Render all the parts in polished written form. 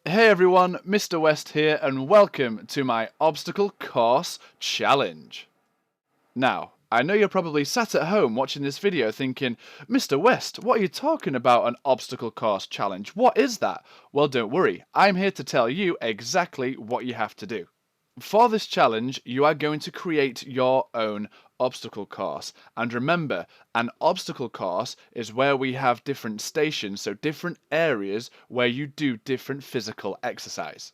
Hey everyone, Mr. West here, and welcome to my obstacle course challenge. Now, I know you're probably sat at home watching this video thinking, Mr. West, what are you talking about, an obstacle course challenge? What is that? Well, don't worry, I'm here to tell you exactly what you have to do. For this challenge, you are going to create your own obstacle course. And remember, an obstacle course is where we have different stations, so different areas where you do different physical exercise.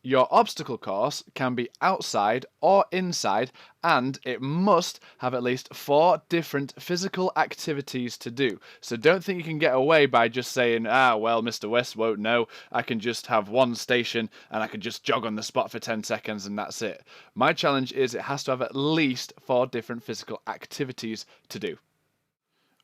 Your obstacle course can be outside or inside, and it must have at least 4 different physical activities to do. So don't think you can get away by just saying, well, Mr. West won't know. I can just have one station and I can just jog on the spot for 10 seconds and that's it. My challenge is it has to have at least 4 different physical activities to do.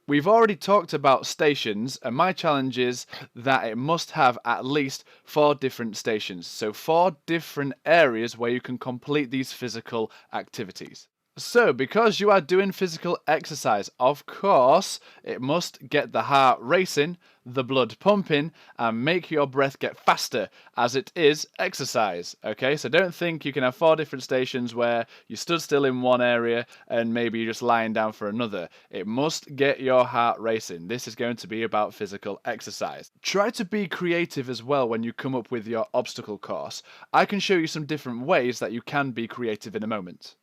We've already talked about stations, and my challenge is that it must have at least 4 different stations. So 4 different areas where you can complete these physical activities. So, because you are doing physical exercise, of course, it must get the heart racing, the blood pumping, and make your breath get faster, as it is exercise. Okay, so don't think you can have 4 different stations where you stood still in one area and maybe you're just lying down for another. It must get your heart racing. This is going to be about physical exercise. Try to be creative as well when you come up with your obstacle course. I can show you some different ways that you can be creative in a moment.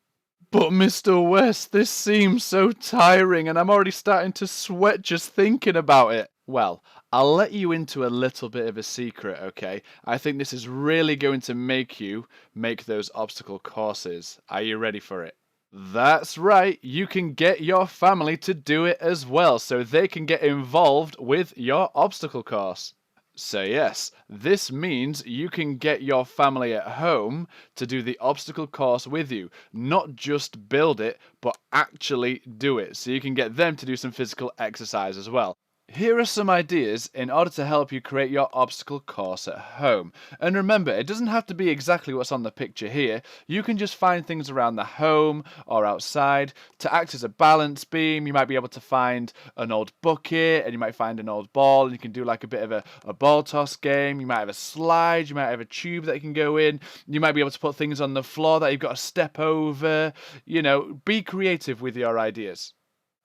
But Mr. West, this seems so tiring and I'm already starting to sweat just thinking about it. Well, I'll let you into a little bit of a secret, okay? I think this is really going to make you make those obstacle courses. Are you ready for it? That's right, you can get your family to do it as well, so they can get involved with your obstacle course. So yes, this means you can get your family at home to do the obstacle course with you. Not just build it, but actually do it. So you can get them to do some physical exercise as well. Here are some ideas in order to help you create your obstacle course at home. And remember, it doesn't have to be exactly what's on the picture here. You can just find things around the home or outside to act as a balance beam. You might be able to find an old bucket and you might find an old ball and you can do like a bit of a ball toss game. You might have a slide, you might have a tube that you can go in. You might be able to put things on the floor that you've got to step over. You know, be creative with your ideas.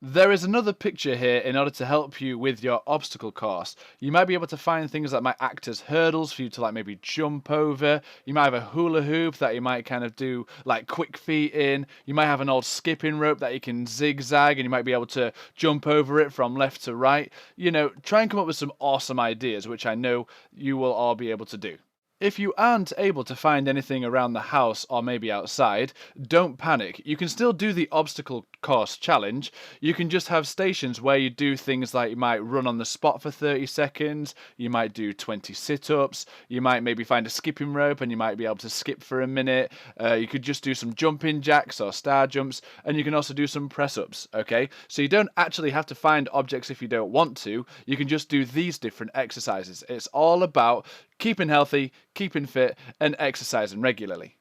There is another picture here in order to help you with your obstacle course. You might be able to find things that might act as hurdles for you to like maybe jump over. You might have a hula hoop that you might kind of do like quick feet in. You might have an old skipping rope that you can zigzag and you might be able to jump over it from left to right. You know, try and come up with some awesome ideas, which I know you will all be able to do. If you aren't able to find anything around the house or maybe outside, don't panic. You can still do the obstacle course challenge. You can just have stations where you do things like you might run on the spot for 30 seconds, you might do 20 sit-ups, you might maybe find a skipping rope and you might be able to skip for a minute. You could just do some jumping jacks or star jumps, and you can also do some press-ups, okay? So you don't actually have to find objects if you don't want to. You can just do these different exercises. It's all about keeping healthy, keeping fit, and exercising regularly.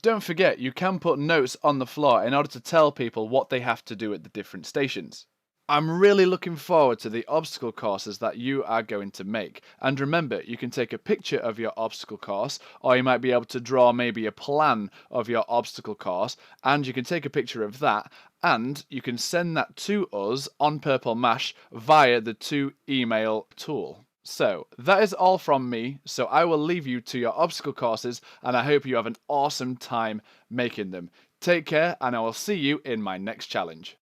Don't forget, you can put notes on the floor in order to tell people what they have to do at the different stations. I'm really looking forward to the obstacle courses that you are going to make. And remember, you can take a picture of your obstacle course, or you might be able to draw maybe a plan of your obstacle course, and you can take a picture of that, and you can send that to us on Purple Mash via the to-email tool. So, that is all from me, so I will leave you to your obstacle courses, and I hope you have an awesome time making them. Take care, and I will see you in my next challenge.